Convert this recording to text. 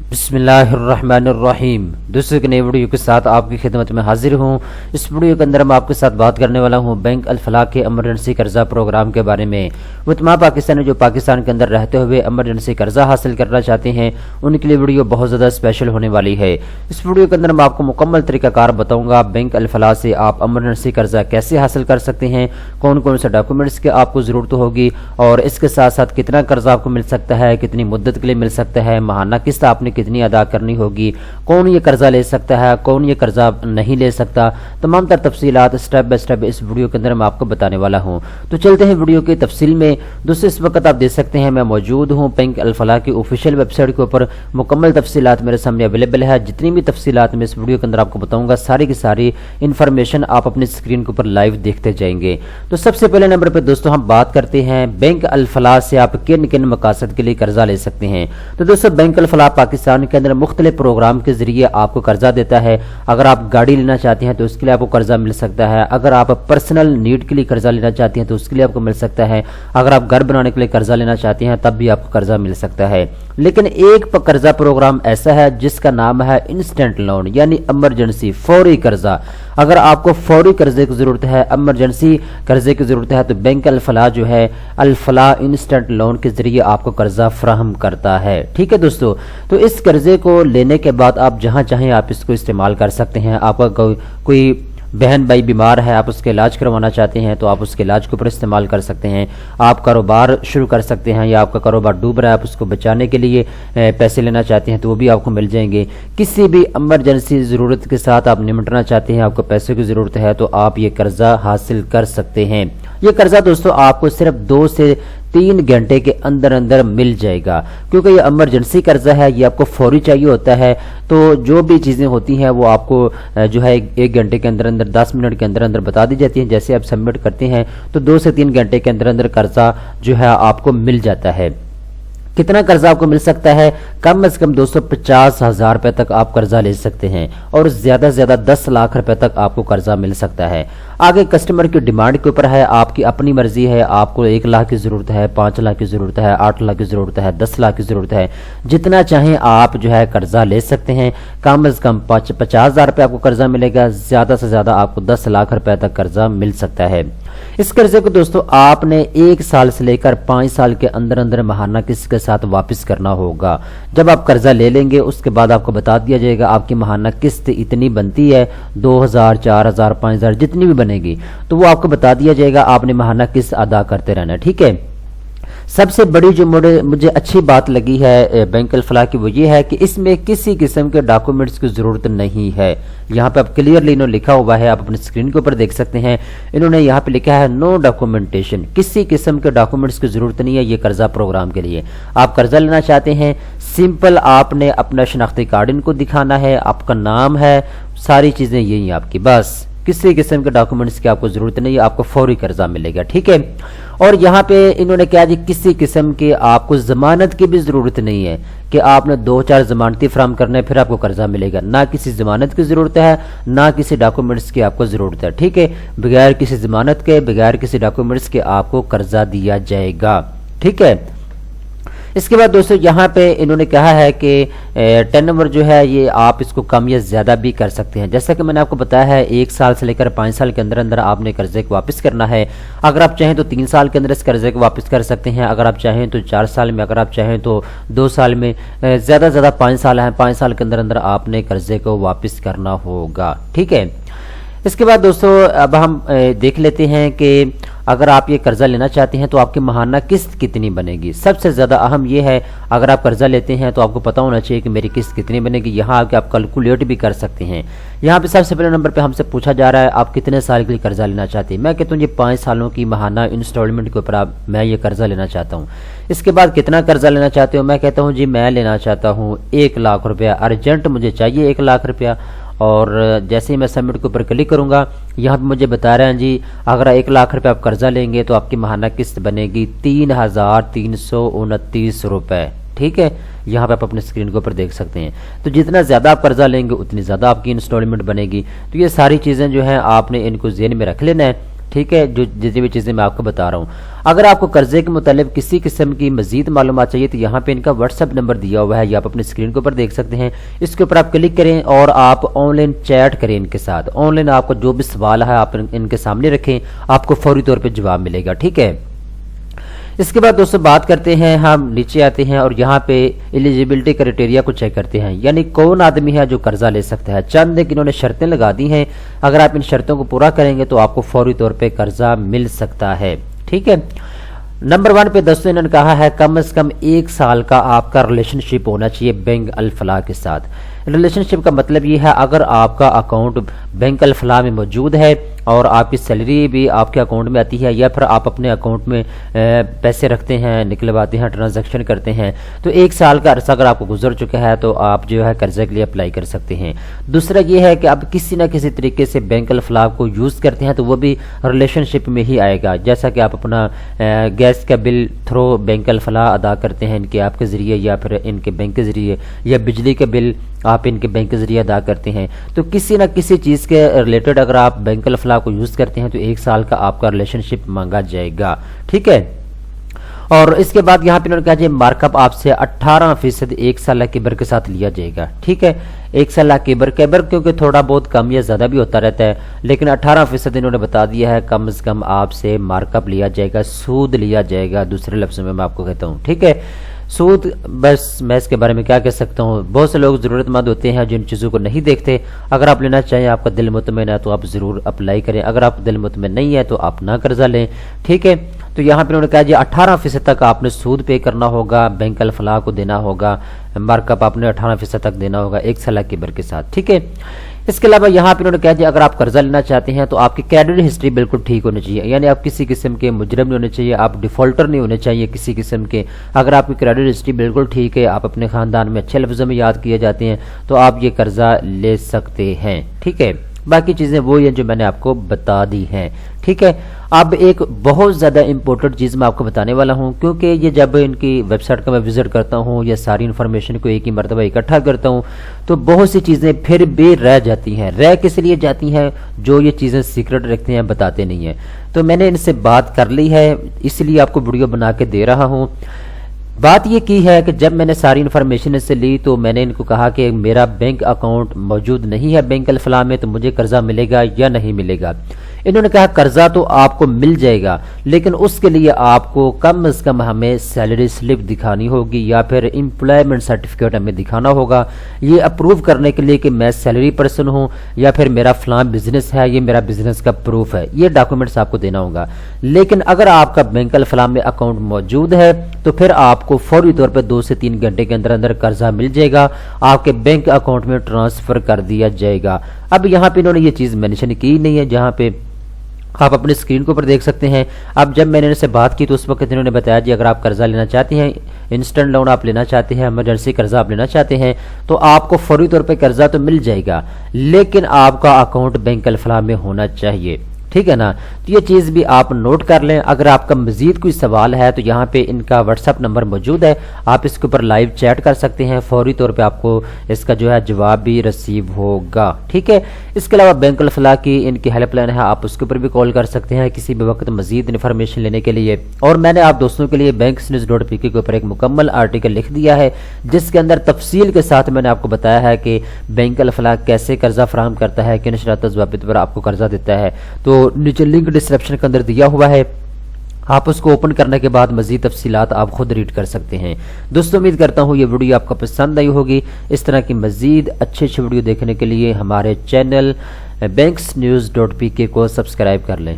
बिस्मिल्लाहिर्रहमानिर्रहीम। दोस्तों, एक नई वीडियो के साथ आपकी खिदमत में हाजिर हूँ। इस वीडियो के अंदर मैं आपके साथ बात करने वाला हूँ बैंक अल-फलाह के एमरजेंसी कर्जा प्रोग्राम के बारे में। वो तमाम पाकिस्तानी जो पाकिस्तान के अंदर रहते हुए एमरजेंसी कर्जा हासिल करना चाहते हैं, उनके लिए वीडियो बहुत ज़्यादा स्पेशल होने वाली है। इस वीडियो के अंदर मैं आपको मुकम्मल तरीकाकार बताऊँगा बैंक अल-फलाह से आप एमरजेंसी कर्जा कैसे हासिल कर सकते हैं, कौन कौन से डॉक्यूमेंट्स की आपको ज़रूरत होगी और इसके साथ साथ कितना कर्जा आपको मिल सकता है, कितनी मुद्दत के लिए मिल सकता है, माहाना किस्त आपने कितनी अदा करनी होगी, कौन ये कर्जा ले सकता है, कौन ये कर्जा नहीं ले सकता, तमाम तर तफसीलात स्टेप बाय स्टेप इस वीडियो के अंदर मैं आपको बताने वाला हूं। तो चलते हैं वीडियो की तफसील में। दोस्तों, इस वक्त आप देख सकते हैं मैं मौजूद हूं बैंक अल-फलाह की ऑफिशियल वेबसाइट के ऊपर। मुकम्मल तफसीलात मेरे सामने अवेलेबल है। जितनी भी तफसीलात मैं इस वीडियो के अंदर आपको बताऊंगा, सारी की सारी इन्फॉर्मेशन आप अपनी स्क्रीन के ऊपर लाइव देखते जाएंगे। तो सबसे पहले नंबर पर दोस्तों हम बात करते हैं बैंक अल-फलाह से आप किन किन मकासद के लिए कर्जा ले सकते हैं। तो दोस्तों, बैंक अल-फलाह पाकिस्तान के अंदर मुख्तलिफ प्रोग्राम के जरिए आपको कर्जा देता है। अगर आप गाड़ी लेना चाहते हैं तो उसके लिए आपको कर्जा मिल सकता है। अगर आप पर्सनल नीड के लिए कर्जा लेना चाहते हैं तो उसके लिए आपको मिल सकता है। अगर आप घर बनाने के लिए कर्जा लेना चाहते हैं तब भी आपको कर्जा मिल सकता है। लेकिन एक कर्जा प्रोग्राम ऐसा है जिसका नाम है इंस्टेंट लोन, यानी इमरजेंसी फौरी कर्जा। अगर आपको फौरी कर्जे की जरूरत है, इमरजेंसी कर्जे की जरूरत है, तो बैंक अल-फलाह जो है अल-फलाह इंस्टेंट लोन के जरिए आपको कर्जा फराहम करता है। ठीक है दोस्तों, तो इस कर्जे को लेने के बाद आप जहां चाहें आप इसको इस्तेमाल कर सकते हैं। आपका कोई बहन भाई बीमार है, आप उसके इलाज करवाना चाहते हैं तो आप उसके इलाज के ऊपर इस्तेमाल कर सकते हैं। आप कारोबार शुरू कर सकते हैं या आपका कारोबार डूब रहा है, आप उसको बचाने के लिए पैसे लेना चाहते हैं तो वो भी आपको मिल जाएंगे। किसी भी इमरजेंसी ज़रूरत के साथ आप निपटना चाहते हैं, आपको पैसे की ज़रूरत है, तो आप ये कर्जा हासिल कर सकते हैं। ये कर्जा दोस्तों आपको सिर्फ 2 से 3 घंटे के अंदर अंदर मिल जाएगा, क्योंकि ये इमरजेंसी कर्जा है, ये आपको फौरी चाहिए होता है। तो जो भी चीज़ें होती हैं वो आपको जो है 1 घंटे के अंदर अंदर 10 मिनट के अंदर अंदर बता दी जाती हैं। जैसे आप सबमिट करते हैं तो 2 से 3 घंटे के अंदर अंदर कर्जा जो है आपको मिल जाता है। कितना कर्जा आपको मिल सकता है? कम से कम 250,000 रुपए तक आप कर्जा ले सकते हैं और ज्यादा से ज्यादा 10 लाख रुपए तक आपको कर्जा मिल सकता है। आगे कस्टमर की डिमांड के ऊपर है, आपकी अपनी मर्जी है। आपको 1 लाख की जरूरत है, 5 लाख की जरूरत है, 8 लाख की जरूरत है, 10 लाख की जरूरत है, जितना चाहें आप जो है कर्जा ले सकते हैं। कम से कम 50,000 रुपए आपको कर्जा मिलेगा, ज्यादा से ज्यादा आपको 10 लाख रुपए तक कर्जा मिल सकता है। इस कर्जे को दोस्तों आपने 1 साल से लेकर 5 साल के अंदर अंदर महाना किस्त के साथ वापस करना होगा। जब आप कर्जा ले लेंगे उसके बाद आपको बता दिया जाएगा आपकी महाना किस्त इतनी बनती है, 2,000, 4,000, 5,000 जितनी भी बनेगी, तो वो आपको बता दिया जाएगा। आपने महाना किस्त अदा करते रहना। ठीक है। सबसे बड़ी जो मुझे अच्छी बात लगी है बैंक अल-फलाह की, वो ये है कि इसमें किसी किस्म के डॉक्यूमेंट्स की जरूरत नहीं है। यहाँ पे आप क्लियरली इन्होंने लिखा हुआ है, आप अपनी स्क्रीन के ऊपर देख सकते हैं। इन्होंने यहाँ पे लिखा है नो डॉक्यूमेंटेशन, किसी किस्म के डॉक्यूमेंट्स की जरूरत नहीं है ये कर्जा प्रोग्राम के लिए। आप कर्जा लेना चाहते हैं, सिंपल आपने अपना शनाख्ती कार्ड इनको दिखाना है, आपका नाम है, सारी चीजें यही आपकी, बस किसी किस्म के डॉक्यूमेंट्स की आपको जरूरत नहीं है, आपको फौरी कर्जा मिलेगा। ठीक है। और यहाँ पे इन्होंने क्या जी, किसी किस्म की आपको जमानत की भी जरूरत नहीं है कि आपने 2-4 जमानती फराहम करना है फिर आपको कर्जा मिलेगा। ना किसी जमानत की जरूरत है, ना किसी डॉक्यूमेंट्स की आपको जरूरत है। ठीक है। बगैर किसी जमानत के, बगैर किसी डॉक्यूमेंट्स के आपको कर्जा दिया जाएगा। ठीक है। इसके बाद दोस्तों यहाँ पे इन्होंने कहा है कि 10 नंबर जो है ये आप इसको कम या ज्यादा भी कर सकते हैं। जैसा कि मैंने आपको बताया है 1 साल से लेकर 5 साल के अंदर अंदर आपने कर्जे को वापस करना है। अगर आप चाहें तो 3 साल के अंदर इस कर्जे को वापस कर सकते हैं, अगर आप चाहें तो 4 साल में, अगर आप चाहें तो 2 साल में, ज्यादा से ज्यादा 5 साल है, 5 साल के अंदर अंदर आपने कर्जे को वापस करना होगा। ठीक है। इसके बाद दोस्तों अब हम देख लेते हैं कि अगर आप ये कर्जा लेना चाहते हैं तो आपकी महाना किस्त कितनी बनेगी। सबसे ज्यादा अहम ये है, अगर आप कर्जा लेते हैं तो आपको पता होना चाहिए कि मेरी किस्त कितनी बनेगी। यहाँ आके आप कैलकुलेट भी कर सकते हैं। यहाँ पे सबसे पहले नंबर पे हमसे पूछा जा रहा है आप कितने साल के लिए कर्जा लेना चाहते हैं। मैं कहता हूँ ये 5 सालों की महाना इंस्टॉलमेंट के ऊपर मैं ये कर्जा लेना चाहता हूँ। इसके बाद कितना कर्जा लेना चाहते हो? मैं कहता हूँ जी मैं लेना चाहता हूँ 1 लाख रुपया, अर्जेंट मुझे चाहिए 1 लाख रुपया। और जैसे ही मैं सबमिट के ऊपर क्लिक करूंगा, यहाँ पे मुझे बता रहे हैं जी अगर 1 लाख रुपए आप कर्जा लेंगे तो आपकी महाना किस्त बनेगी 3,329 रुपए। ठीक है। यहाँ पे आप अपने स्क्रीन के ऊपर देख सकते हैं। तो जितना ज्यादा आप कर्जा लेंगे उतनी ज्यादा आपकी इंस्टॉलमेंट बनेगी। तो ये सारी चीजें जो है आपने इनको ज़हन में रख लेना है। ٹھیک ہے، جو جتنی بھی چیزیں میں آپ کو بتا رہا ہوں۔ اگر آپ کو قرضے کے متعلق کسی قسم کی مزید معلومات چاہیے تو یہاں پہ ان کا واٹس ایپ نمبر دیا ہوا ہے، یہ آپ اپنی اسکرین کے اوپر دیکھ سکتے ہیں۔ اس کے اوپر آپ کلک کریں اور آپ آن لائن چیٹ کریں ان کے ساتھ۔ آن لائن آپ کو جو بھی سوال ہے آپ ان کے سامنے رکھیں، آپ کو فوری طور پہ جواب ملے گا، ٹھیک ہے۔ اس کے بعد دوستو بات کرتے ہیں، ہم نیچے آتے ہیں اور یہاں پہ ایلیجیبلٹی کرائٹیریا کو چیک کرتے ہیں، یعنی کون آدمی ہے جو قرضہ لے سکتا ہے۔ چند ایک انہوں نے شرطیں لگا دی ہیں، اگر آپ ان شرطوں کو پورا کریں گے تو آپ کو فوری طور پہ قرضہ مل سکتا ہے، ٹھیک ہے۔ نمبر 1 پہ دوستو انہوں نے کہا ہے کم از کم 1 سال کا آپ کا ریلیشن شپ ہونا چاہیے بینک الفلاح کے ساتھ۔ ریلیشن شپ کا مطلب یہ ہے اگر آپ کا اکاؤنٹ بینک الفلاح میں موجود ہے اور آپ کی سیلری بھی آپ کے اکاؤنٹ میں آتی ہے، یا پھر آپ اپنے اکاؤنٹ میں پیسے رکھتے ہیں، نکلواتے ہیں، ٹرانزیکشن کرتے ہیں، تو 1 سال کا عرصہ اگر آپ کو گزر چکا ہے تو آپ جو ہے قرضے کے لیے اپلائی کر سکتے ہیں۔ دوسرا یہ ہے کہ آپ کسی نہ کسی طریقے سے بینک الفلاح کو یوز کرتے ہیں تو وہ بھی ریلیشن شپ میں ہی آئے گا، جیسا کہ آپ اپنا گیس کا بل تھرو بینک الفلاح ادا کرتے ہیں ان کے آپ کے ذریعے، یا پھر ان کے بینک کے ذریعے، یا بجلی کے بل آپ ان کے بینک کے ذریعے ادا کرتے ہیں، تو کسی نہ کسی چیز کے ریلیٹڈ اگر آپ بینک الفلاح کو یوز کرتے ہیں تو 1 سال کا آپ کا ریلیشن شپ مانگا جائے گا، ٹھیک ہے۔ اور اس کے بعد یہاں پہ انہوں نے کہا جی مارک اپ آپ سے 18% 1 سالہ کیبر کے ساتھ لیا جائے گا، ٹھیک ہے۔ 1 سالہ کیبر کیونکہ تھوڑا بہت کم یا زیادہ بھی ہوتا رہتا ہے، لیکن 18% انہوں نے بتا دیا ہے کم از کم آپ سے مارک اپ لیا جائے گا، سود لیا جائے گا، دوسرے لفظوں میں آپ کو کہتا ہوں، ٹھیک ہے۔ سود، بس میں اس کے بارے میں کیا کہہ سکتا ہوں، بہت سے لوگ ضرورت مند ہوتے ہیں جو ان چیزوں کو نہیں دیکھتے۔ اگر آپ لینا چاہیں، آپ کا دل مطمئن ہے تو آپ ضرور اپلائی کریں، اگر آپ دل مطمئن نہیں ہے تو آپ نہ قرضہ لیں، ٹھیک ہے۔ تو یہاں پہ انہوں نے کہا جی 18% تک آپ نے سود پے کرنا ہوگا، بینک الفلاح کو دینا ہوگا، مارک اپ آپ نے 18% تک دینا ہوگا 1 سالہ کیبر کے ساتھ، ٹھیک ہے۔ اس کے علاوہ یہاں پہ انہوں نے کہا جی اگر آپ قرضہ لینا چاہتے ہیں تو آپ کی کریڈٹ ہسٹری بالکل ٹھیک ہونی چاہیے، یعنی آپ کسی قسم کے مجرم نہیں ہونے چاہیے، آپ ڈیفالٹر نہیں ہونے چاہیے کسی قسم کے۔ اگر آپ کی کریڈٹ ہسٹری بالکل ٹھیک ہے، آپ اپنے خاندان میں اچھے لفظوں میں یاد کیے جاتے ہیں تو آپ یہ قرضہ لے سکتے ہیں، ٹھیک ہے۔ باقی چیزیں وہی ہیں جو میں نے آپ کو بتا دی ہیں، ٹھیک ہے۔ اب ایک بہت زیادہ امپورٹنٹ چیز میں آپ کو بتانے والا ہوں، کیونکہ یہ جب ان کی ویب سائٹ کا میں وزٹ کرتا ہوں یا ساری انفارمیشن کو ایک ہی مرتبہ اکٹھا کرتا ہوں تو بہت سی چیزیں پھر بھی رہ جاتی ہیں۔ رہ کس لیے جاتی ہیں؟ جو یہ چیزیں سیکرٹ رکھتے ہیں، بتاتے نہیں ہیں۔ تو میں نے ان سے بات کر لی ہے، اس لیے آپ کو ویڈیو بنا کے دے رہا ہوں۔ بات یہ کی ہے کہ جب میں نے ساری انفارمیشن اس سے لی تو میں نے ان کو کہا کہ میرا بینک اکاؤنٹ موجود نہیں ہے بینک الفلاح میں، تو مجھے قرضہ ملے گا یا نہیں ملے گا؟ انہوں نے کہا قرضہ تو آپ کو مل جائے گا، لیکن اس کے لیے آپ کو کم از کم ہمیں سیلری سلپ دکھانی ہوگی یا پھر امپلائمنٹ سرٹیفکیٹ ہمیں دکھانا ہوگا، یہ اپروو کرنے کے لیے کہ میں سیلری پرسن ہوں یا پھر میرا فلاں بزنس ہے، یہ میرا بزنس کا پروف ہے، یہ ڈاکومنٹس آپ کو دینا ہوگا۔ لیکن اگر آپ کا بینک الفلاح میں اکاؤنٹ موجود ہے تو پھر آپ کو فوری طور پہ 2 سے 3 گھنٹے کے اندر اندر قرضہ مل جائے گا، آپ کے بینک اکاؤنٹ میں ٹرانسفر کر دیا جائے گا۔ اب یہاں پہ انہوں نے یہ چیز مینشن کی نہیں ہے، جہاں پہ آپ اپنے اسکرین کے اوپر دیکھ سکتے ہیں۔ اب جب میں نے ان سے بات کی تو اس وقت انہوں نے بتایا جی اگر آپ قرضہ لینا چاہتے ہیں، انسٹنٹ لون آپ لینا چاہتے ہیں، ایمرجنسی قرضہ آپ لینا چاہتے ہیں تو آپ کو فوری طور پہ قرضہ تو مل جائے گا، لیکن آپ کا اکاؤنٹ بینک الفلاح میں ہونا چاہیے، ٹھیک ہے نا۔ تو یہ چیز بھی آپ نوٹ کر لیں۔ اگر آپ کا مزید کوئی سوال ہے تو یہاں پہ ان کا واٹس ایپ نمبر موجود ہے، آپ اس کے اوپر لائیو چیٹ کر سکتے ہیں، فوری طور پہ آپ کو اس کا جو ہے جواب بھی رسیو ہوگا، ٹھیک ہے۔ اس کے علاوہ بینک الفلاح کی ان کی ہیلپ لائن ہے، آپ اس کے اوپر بھی کال کر سکتے ہیں کسی بھی وقت مزید انفارمیشن لینے کے لیے۔ اور میں نے آپ دوستوں کے لیے banksnews.pk کے اوپر ایک مکمل آرٹیکل لکھ دیا ہے جس کے اندر تفصیل کے ساتھ میں نے آپ کو بتایا ہے کہ بینک الفلاح کیسے قرضہ فراہم کرتا ہے، کن شرائط و ضوابط پر آپ کو قرضہ دیتا ہے۔ تو نیچے لنک ڈسکرپشن کے اندر دیا ہوا ہے، آپ اس کو اوپن کرنے کے بعد مزید تفصیلات آپ خود ریڈ کر سکتے ہیں۔ دوستوں امید کرتا ہوں یہ ویڈیو آپ کو پسند آئی ہوگی۔ اس طرح کی مزید اچھے ویڈیو دیکھنے کے لیے ہمارے چینل banksnews.pk کو سبسکرائب کر لیں۔